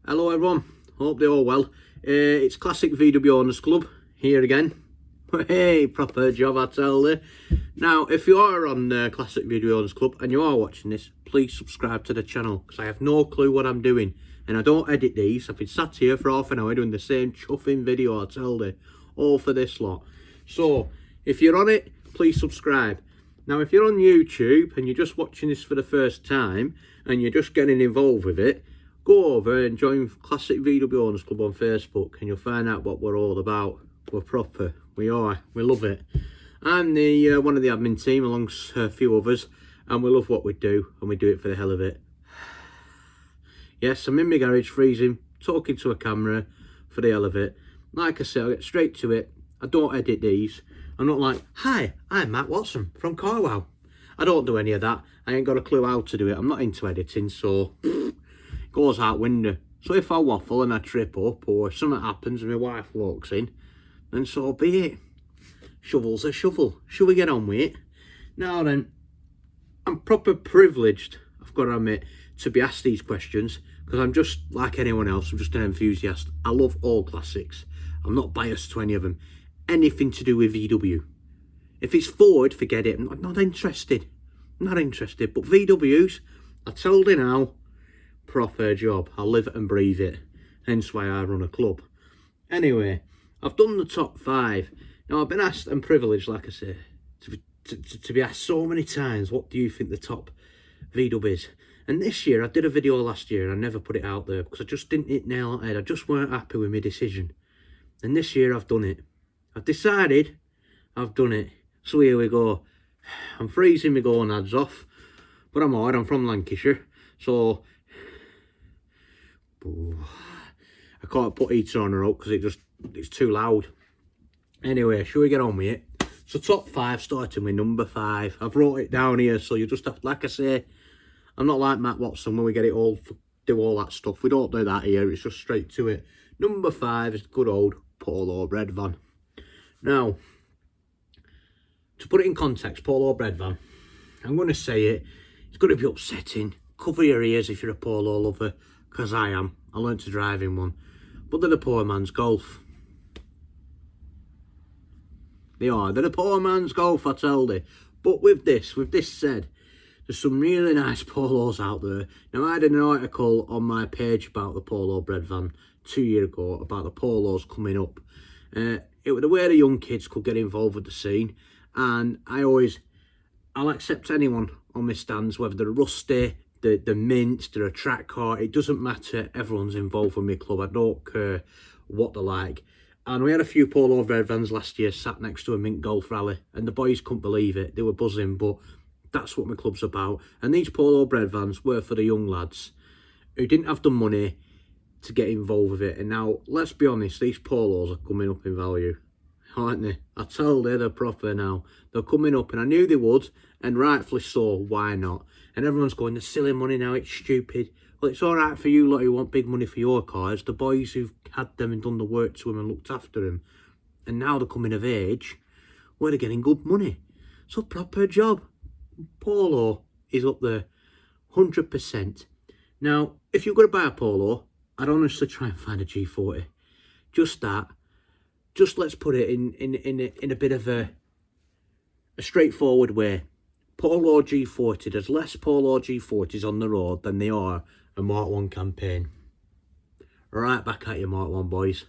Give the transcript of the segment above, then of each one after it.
Hello everyone, hope they're all well. It's Classic VW Owners Club here again. Hey, proper job I tell you. Now, if you are on Classic VW Owners Club and you are watching this, please subscribe to the channel because I have no clue what I'm doing and I don't edit these. I've been sat here for half an hour doing the same chuffing video I tell you, all for this lot. So, if you're on it, please subscribe. Now, if you're on YouTube and you're just watching this for the first time and you're just getting involved with it, go over and join Classic VW Owners Club on Facebook and you'll find out what we're all about. We're proper, we love it. I'm the one of the admin team amongst a few others, and we love what we do and we do it for the hell of it. Yes, I'm in my garage freezing, talking to a camera for the hell of it. Like I said, I'll get straight to it. I don't edit these. I'm not like, hi, I'm Matt Watson from CarWow. I don't do any of that. I ain't got a clue how to do it. I'm not into editing, so it goes out window. So if I waffle and I trip up or something happens and my wife walks in, then so be it. Shovel's a shovel. Shall we get on with it? Now then, I'm proper privileged, I've got to admit, to be asked these questions because I'm just like anyone else. I'm just an enthusiast. I love all classics. I'm not biased to any of them. Anything to do with VW. If it's Ford, forget it. I'm not interested. I'm not interested. But VWs, I told you now, proper job. I live it and breathe it. Hence why I run a club. Anyway, I've done the top 5. Now, I've been asked and privileged, like I say, to be asked so many times, what do you think the top VW is? And this year, I did a video last year and I never put it out there because I just didn't hit nail on the head. I just weren't happy with my decision. And this year, I've done it. I've decided, I've done it. So here we go. I'm freezing my gonads off, but I'm alright. I'm from Lancashire, so I can't put heater on her up because it's too loud. Anyway, shall we get on with it? So top 5, starting with number 5. I've wrote it down here, so you just have, like I say, I'm not like Matt Watson when we get it all, do all that stuff. We don't do that here, it's just straight to it. Number 5 is good old Polo Red Van. Now, to put it in context, Polo Red Van, I'm going to say it, it's going to be upsetting. Cover your ears if you're a Polo lover, because I am. I learned to drive in one. But they're the poor man's Golf. They are. They're the poor man's Golf, I tell you. But with this said, there's some really nice Polos out there. Now, I did an article on my page about the Polo Red Van 2 years ago about the Polos coming up. It was the way the young kids could get involved with the scene, and I'll accept anyone on my stands, whether they're rusty, the mint, they're a track car, it doesn't matter, everyone's involved with my club, I don't care what they're like. And we had a few Polo Red Vans last year sat next to a mint Golf rally, and the boys couldn't believe it, they were buzzing, but that's what my club's about. And these Polo Red Vans were for the young lads who didn't have the money to get involved with it. And now, let's be honest, these Polos are coming up in value, aren't they? I tell you, they're proper now. They're coming up, and I knew they would, and rightfully so, why not? And everyone's going, the silly money now, it's stupid. Well, it's all right for you lot who want big money for your cars. The boys who've had them and done the work to them and looked after them, and now they're coming of age, well, they're getting good money. So, proper job. Polo is up there, 100%. Now, if you're going to buy a Polo, I'd honestly try and find a G40. Just that. Just let's put it in a bit of a straightforward way. Polo G40. There's less Polo G40s on the road than there are a Mark 1 campaign. Right back at you, Mark 1 boys.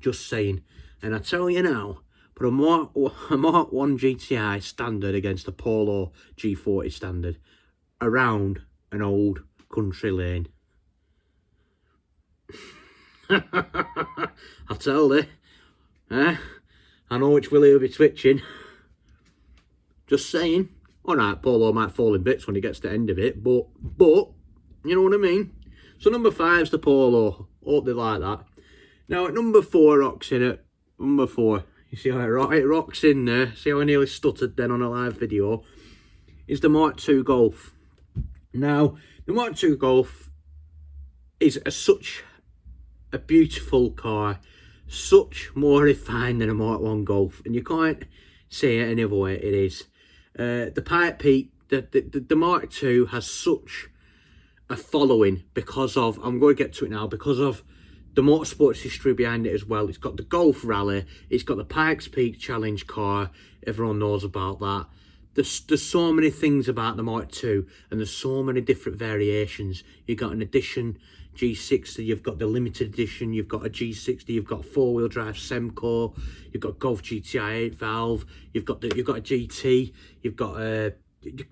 Just saying. And I tell you now, put a Mark 1 GTI standard against a Polo G40 standard around an old country lane. I tell you, I know which Willie will be twitching. Just saying. Alright, Polo might fall in bits when he gets to the end of it, but you know what I mean? So number 5's the Polo. Hope they like that. Now at number 4, rocks in it. Number 4. You see how it rocks in there? See how I nearly stuttered then on a live video? Is the Mark II Golf. Now, the Mark II Golf is such a beautiful car, such more refined than a Mark 1 Golf, and you can't say it any other way. It is. The Pipe Peak, the Mark II has such a following because of, I'm going to get to it now, because of the motorsports history behind it as well. It's got the Golf Rally, it's got the Pikes Peak Challenge car, everyone knows about that. There's so many things about the Mark II, and there's so many different variations. You've got an edition G60, you've got the limited edition, you've got a G60, you've got 4-wheel drive Semco, you've got Golf GTI 8-valve, you've got a GT, you've got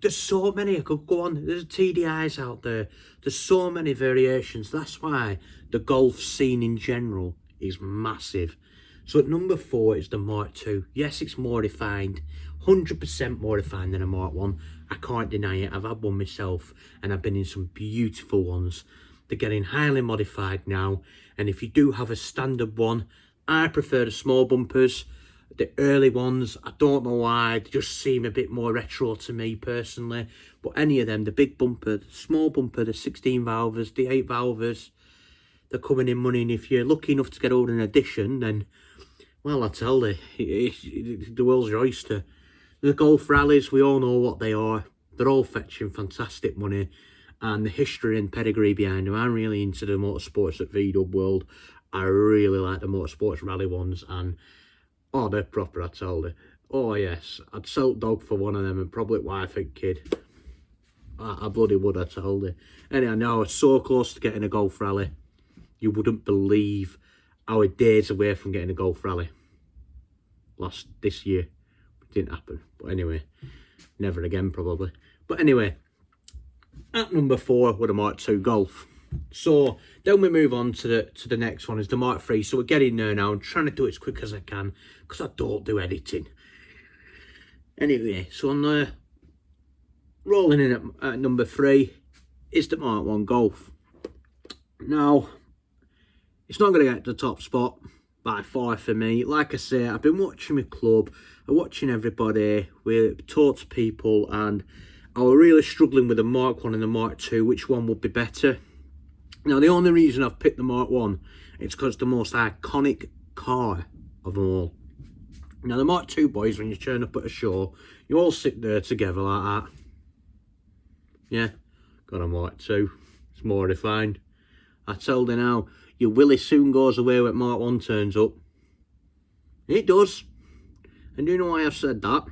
there's so many. I could go on. There's TDIs out there. There's so many variations. That's why the Golf scene in general is massive. So at number 4 is the Mark II. Yes, it's more refined, 100% more refined than a Mark 1. I can't deny it. I've had one myself, and I've been in some beautiful ones. They're getting highly modified now, and if you do have a standard one, I prefer the small bumpers. The early ones, I don't know why, they just seem a bit more retro to me personally. But any of them, the big bumper, the small bumper, the 16 valvers, the 8 valvers, they're coming in money. And if you're lucky enough to get hold of an edition, then, well, I tell you, the world's your oyster. The Golf Rallies, we all know what they are. They're all fetching fantastic money. And the history and pedigree behind them, I'm really into the motorsports at VW world. I really like the motorsports rally ones, and oh, they're proper, I tell you. Oh, yes. I'd sell dog for one of them, and probably wife and kid. I bloody would, I tell you. Anyhow, now I was so close to getting a Golf Rally. You wouldn't believe our days away from getting a Golf Rally. This year. It didn't happen. But anyway, never again, probably. But anyway, at number 4 with a Mark II Golf. So then we move on to the next one, is the Mark III. So we're getting there now. I'm trying to do it as quick as I can because I don't do editing. Anyway, so on rolling in at number 3 is the Mark I Golf. Now, it's not going to get to the top spot by far for me. Like I say, I've been watching my club, I'm watching everybody, we talk to people, and I was really struggling with the Mark I and the Mark II, which one would be better. Now, the only reason I've picked the Mark I is because it's the most iconic car of them all. Now, the Mark II boys, when you turn up at a show, you all sit there together like that. Yeah, got a Mark II. It's more refined. I tell you now, your willy soon goes away when Mark I turns up. It does. And do you know why I've said that?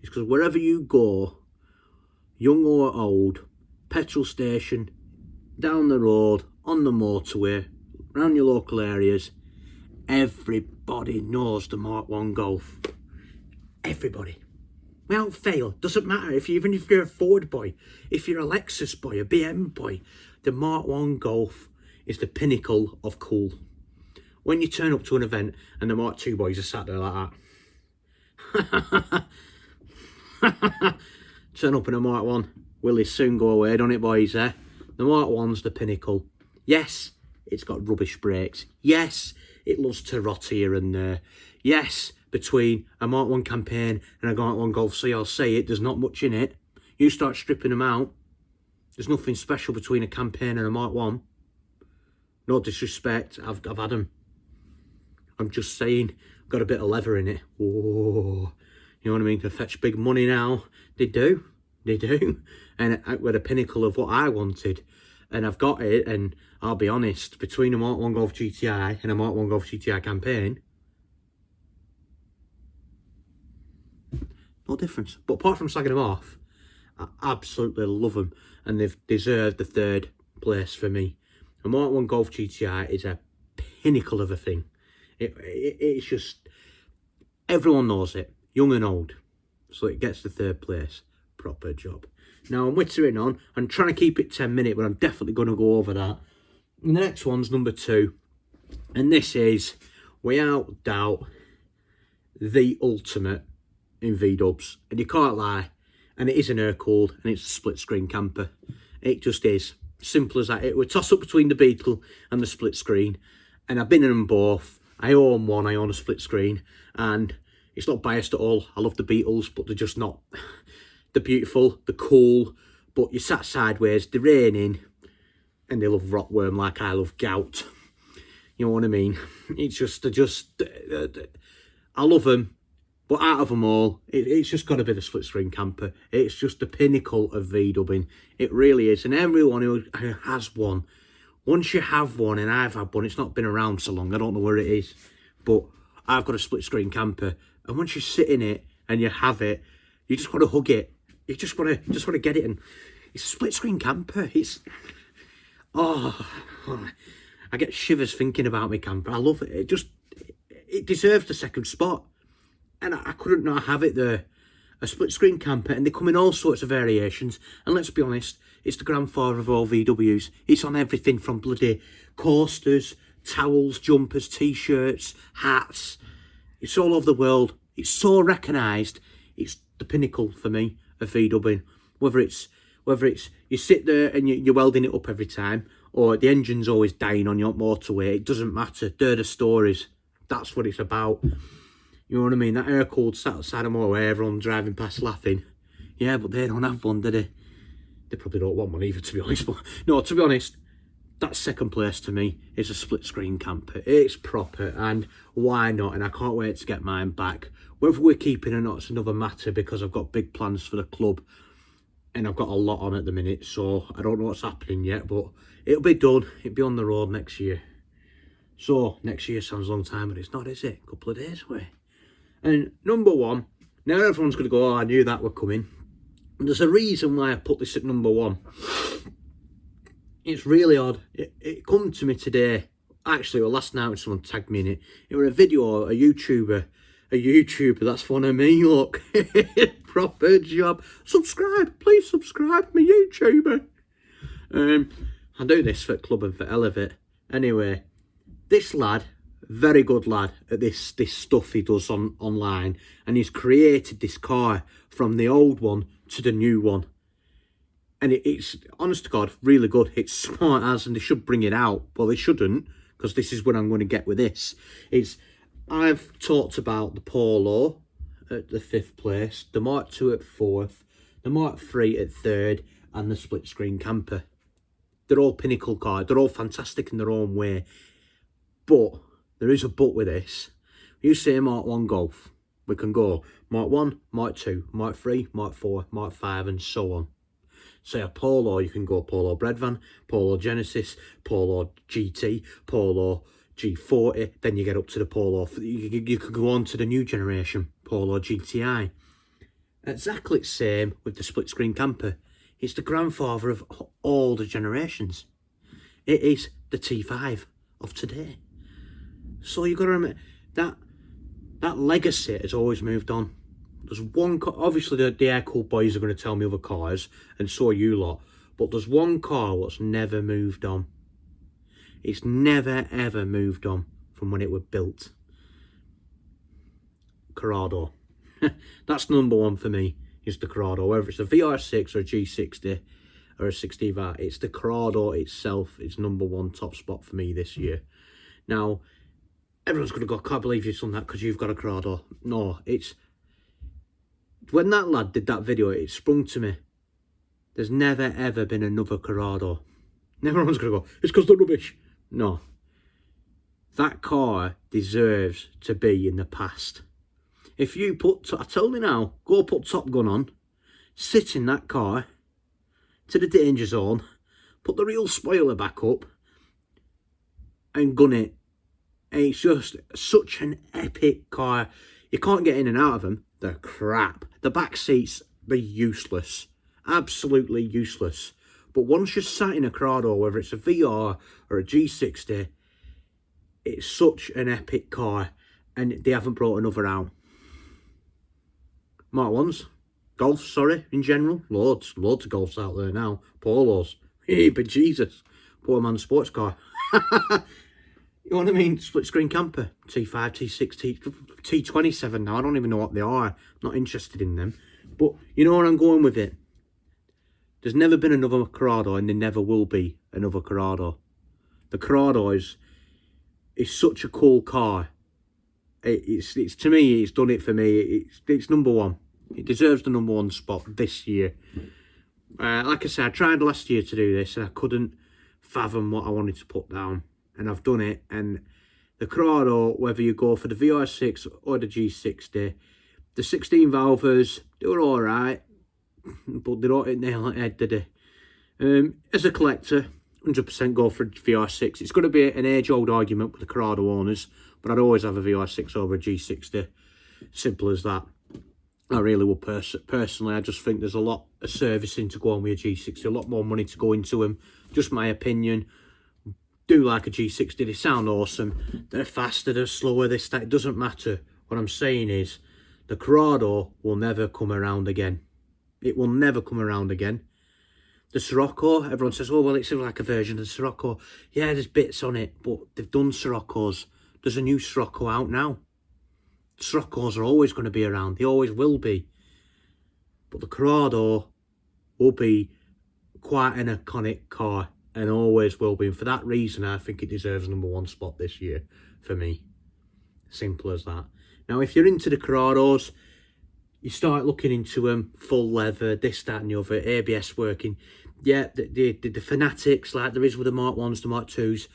It's because wherever you go, young or old, petrol station, down the road, on the motorway, around your local areas, everybody knows the Mark I Golf. Everybody. Without fail. Doesn't matter even if you're a Ford boy, if you're a Lexus boy, a BM boy, the Mark I Golf is the pinnacle of cool. When you turn up to an event and the Mark II boys are sat there like that. Turn up in a Mark I, will it soon go away, don't it, boys, eh? The Mark I's the pinnacle. Yes, it's got rubbish brakes. Yes, it loves to rot here and there. Yes, between a Mark I campaign and a Mark I Golf C, I'll say it, there's not much in it. You start stripping them out, there's nothing special between a campaign and a Mark I. No disrespect, I've had them. I'm just saying, got a bit of leather in it. Whoa. You know what I mean? They fetch big money now. They do. They do. And we're the pinnacle of what I wanted. And I've got it. And I'll be honest, between a Mark I Golf GTI and a Mark I Golf GTI campaign, no difference. But apart from slagging them off, I absolutely love them. And they've deserved the 3rd place for me. A Mark I Golf GTI is a pinnacle of a thing. It's just, everyone knows it, young and old. So it gets the 3rd place. Proper job. Now I'm whittering on. I'm trying to keep it 10 minutes, but I'm definitely going to go over that. And the next one's number 2. And this is, without doubt, the ultimate in V-dubs. And you can't lie. And it is an air-cooled, and it's a split-screen camper. It just is. Simple as that. It would toss up between the Beetle and the split screen. And I've been in them both. I own one, I own a split screen. And it's not biased at all. I love the Beetles, but they're just not. They're beautiful, they're cool, but you're sat sideways, they're raining, and they love rotworm like I love gout. You know what I mean? It's just, I love them, But out of them all, it's just got to be the split screen camper. It's just the pinnacle of V-dubbing. It really is. And everyone who has one, once you have one, and I've had one, it's not been around so long, I don't know where it is, but I've got a split screen camper. And once you sit in it and you have it, you just want to hug it. You just want to get it. And it's a split screen camper. It's, oh, I get shivers thinking about my camper. I love it. It deserves the second spot. And I couldn't not have it there. A split screen camper, and they come in all sorts of variations. And let's be honest, it's the grandfather of all VWs. It's on everything from bloody coasters, towels, jumpers, t-shirts, hats. It's all over the world. It's so recognised. It's the pinnacle for me of V-dubbing. Whether it's you sit there and you're welding it up every time, or the engine's always dying on your motorway, it doesn't matter. They're the stories. That's what it's about. You know what I mean? That air cooled sat outside of motorway, everyone driving past laughing. Yeah, but they don't have one, do they? They probably don't want one either, to be honest. But no, to be honest, that's second place to me. It's a split screen camper. It's proper, and why not? And I can't wait to get mine back. Whether we're keeping or not, it's another matter, because I've got big plans for the club, and I've got a lot on at the minute, so I don't know what's happening yet, but it'll be done. It'll be on the road next year. So next year sounds a long time, but it's not, is it? A couple of days away. And number one, now everyone's going to go, oh, I knew that were coming. And there's a reason why I put this at number one. It's really odd. It come to me today. Actually, well, last night when someone tagged me in it. It was a video, a YouTuber, that's one of me, look. Proper job. Subscribe, please subscribe, I'm a YouTuber. I do this for Club and for Elevate. Anyway, this lad, very good lad at this stuff he does online, and he's created this car from the old one to the new one, and it's honest to God really good. It's smart as, and they should bring it out. Well, they shouldn't, because this is what I'm going to get with this. I've talked about the Polo at the 5th place, the Mark II at 4th, the Mark III at 3rd, and the split screen camper. They're all pinnacle cars. They're all fantastic in their own way, but there is a but with this. You say Mark 1 Golf, we can go Mark 1, Mark 2, Mark 3, Mark 4, Mark 5, and so on. Say a Polo, you can go Polo Breadvan, Polo Genesis, Polo GT, Polo G40, then you get up to the Polo, you could go on to the new generation, Polo GTI. Exactly the same with the split screen camper. It's the grandfather of all the generations. It is the T5 of today. So you've got to remember that legacy has always moved on. There's one car, obviously the air-cooled boys are going to tell me other cars, and so are you lot, but there's one car that's never moved on. It's never ever moved on from when it was built. Corrado. That's number one for me, is the Corrado. Whether it's a VR6 or a G60 or a 60V, it's the Corrado itself. It's number one top spot for me this year. Now, everyone's going to go, can't believe you've done that because you've got a Corrado. No, it's... When that lad did that video, it sprung to me. There's never ever been another Corrado. Everyone's going to go, it's because they're rubbish. No. That car deserves to be in the past. If you put... I tell you now, go put Top Gun on, sit in that car to the danger zone, put the real spoiler back up, and gun it. And it's just such an epic car. You can't get in and out of them. They're crap. The back seats, they're useless. Absolutely useless. But once you're sat in a Corrado, whether it's a VR or a G60, it's such an epic car. And they haven't brought another out. Mark 1s. Golf, sorry, in general. Loads of Golfs out there now. Polos. Hey, but Jesus. Poor man's sports car. You know what I mean? Split screen camper. T5, T6, T27 now. I don't even know what they are. Not interested in them. But you know where I'm going with it? There's never been another Corrado, and there never will be another Corrado. The Corrado is such a cool car. It's to me, it's done it for me. It's number one. It deserves the number one spot this year. Like I said, I tried last year to do this, and I couldn't fathom what I wanted to put down. And I've done it. And the Corrado, whether you go for the VR6 or the G60, The 16 valvers, they were alright, but they don't hit nail on the head, did they? As a collector, 100% go for a VR6. It's going to be an age-old argument with the Corrado owners, but I'd always have a VR6 over a G60. Simple as that. I really would personally. I just think there's a lot of servicing to go on with a G60, a lot more money to go into them. Just my opinion. Do like a G60, they sound awesome. They're faster, they're slower, that. It doesn't matter. What I'm saying is, the Corrado will never come around again. It will never come around again. The Scirocco, everyone says, oh, well, it's like a version of the Scirocco. Yeah, there's bits on it, but they've done Siroccos. There's a new Scirocco out now. Siroccos are always going to be around. They always will be. But the Corrado will be quite an iconic car and always will be. And for that reason, I think it deserves #1 spot this year for me. Simple as that. Now, if you're into the Corrados, you start looking into them, full leather, this, that and the other, ABS working. Yeah, the fanatics, like there is with the Mark 1s, the Mark 2s,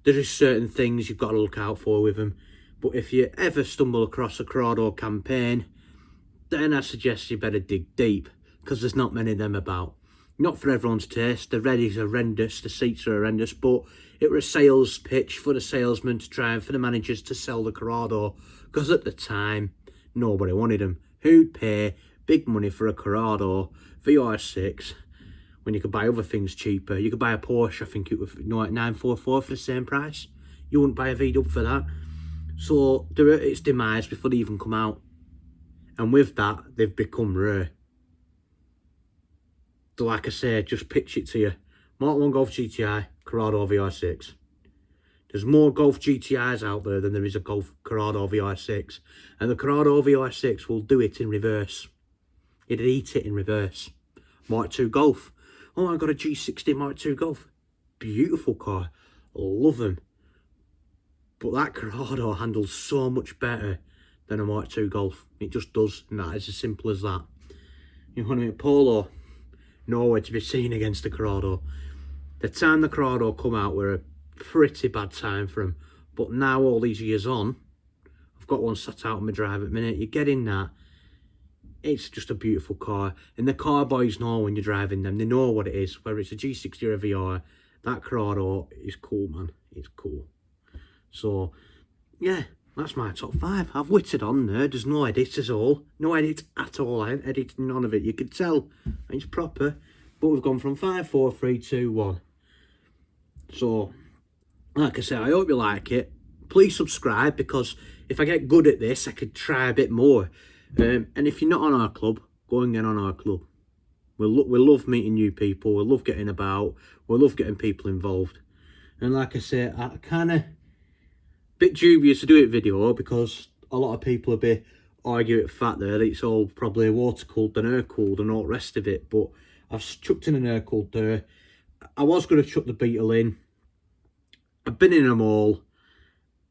there is certain things you've got to look out for with them. But if you ever stumble across a Corrado campaign, then I suggest you better dig deep, because there's not many of them about. Not for everyone's taste. The readies are horrendous, the seats are horrendous, but it was a sales pitch for the salesman to try and for the managers to sell the Corrado, because at the time, nobody wanted them. Who'd pay big money for a Corrado VR6 when you could buy other things cheaper? You could buy a Porsche, I think it was like 944 for the same price. You wouldn't buy a V-Dub for that. So they're at its demise before they even come out. And with that, they've become rare. So like I say, just pitch it to you. Mark 1 Golf GTI, Corrado VR6. There's more Golf GTIs out there than there is a Golf Corrado VR6. And the Corrado VR6 will do it in reverse. It'd eat it in reverse. Mark 2 Golf. Oh, I got a G60 Mark 2 Golf. Beautiful car. Love them. But that Corrado handles so much better than a Mark 2 Golf. It just does. And that is as simple as that. You want to make Polo? Nowhere to be seen against the Corrado. The time the Corrado come out were a pretty bad time for him. But now, all these years on, I've got one sat out on my drive at the minute. You get in that, it's just a beautiful car. And the car boys know when you're driving them. They know what it is. Whether it's a G60 or a VR, that Corrado is cool, man. It's cool. So, yeah, that's my top 5. I've witted on there. There's no edit at all. No edit at all. I ain't edited none of it. You could tell it's proper. But we've gone from 5, 4, 3, 2, 1. So, like I say, I hope you like it. Please subscribe, because if I get good at this, I could try a bit more. And if you're not on our club, go and get on our club. We love meeting new people. We love getting about. We love getting people involved. And like I say, I kind of bit dubious to do it video, because a lot of people will be arguing the fact that it's all probably water cooled and air cooled and all the rest of it. But I've chucked in an air cooled there. I was going to chuck the Beetle in. I've been in them all.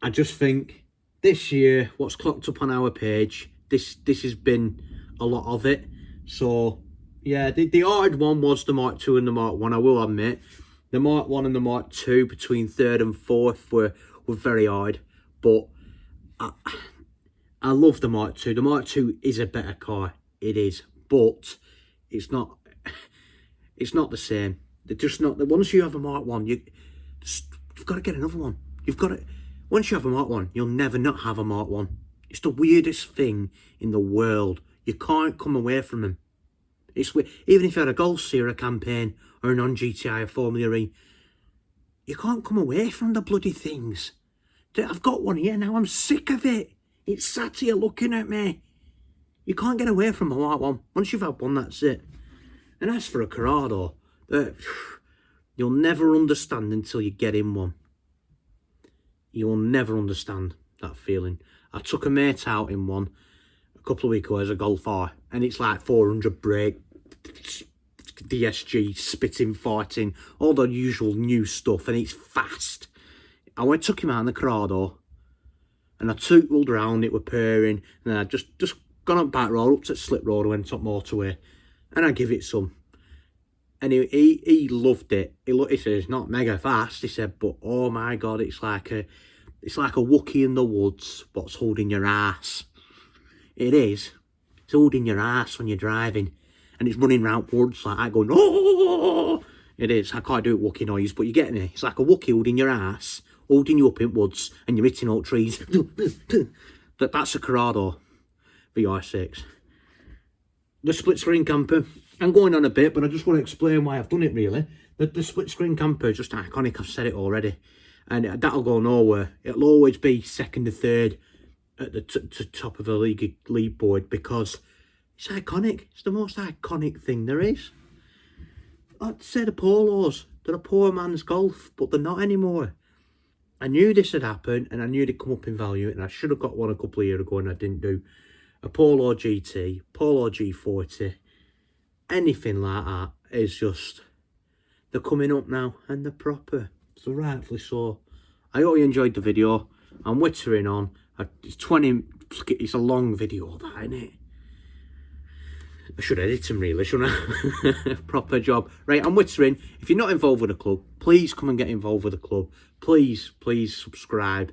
I just think this year, what's clocked up on our page, this has been a lot of it. So yeah, the hard one was the Mark 2 and the Mark 1, I will admit. The Mark 1 and the Mark 2 between 3rd and 4th were very hard. But I love the Mark 2. The Mark 2 is a better car. It is. But it's not the same. They're just not. Once you have a Mark 1, you've got to get another one. You've got to. Once you have a Mark 1, you'll never not have a Mark 1. It's the weirdest thing in the world. You can't come away from them. It's weird. Even if you had a Golf Sierra campaign or a non-GTI or Formula E, you can't come away from the bloody things. I've got one here now. I'm sick of it. It's sat here looking at me. You can't get away from a Mark 1. Once you've had one, that's it. And as for a Corrado, you'll never understand until you get in one. You'll never understand that feeling. I took a mate out in one a couple of weeks ago as a Golf R, and it's like 400 brake, DSG, spitting, farting, all the usual new stuff, and it's fast. I took him out in the Corrado, and I tootled round, it were purring, and then I just gone up back road, up to Slip Road, went up motorway, and I give it some. And he loved it. He said it's not mega fast. He said, but oh my god, it's like a Wookiee in the woods. What's holding your ass? It is, It's holding your ass when you're driving. And it's running round woods like that, going, oh! It is. I can't do it Wookie noise, but you get me. It's like a Wookie holding your ass, holding you up in woods, and you're hitting all trees. That's a Corrado VR6. The split screen camper. I'm going on a bit, but I just want to explain why I've done it, really. The split screen camper is just iconic. I've said it already. And that'll go nowhere. It'll always be second or third at the top of the league board because it's iconic. It's the most iconic thing there is. I'd say the Polos, they're a poor man's golf, but they're not anymore. I knew this had happened, and I knew they'd come up in value, and I should have got one a couple of years ago, and I didn't do. A Polo GT, Polo G40, anything like that is just, they're coming up now, and they're proper. So rightfully so. I hope you enjoyed the video. I'm wittering on. It's a long video, that, isn't it? I should edit them, really, shouldn't I? Proper job. Right, I'm wittering. If you're not involved with the club, please come and get involved with the club. Please subscribe.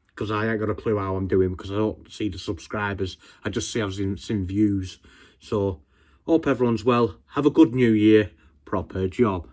Because I ain't got a clue how I'm doing, because I don't see the subscribers. I just see I've seen views. So, hope everyone's well. Have a good new year. Proper job.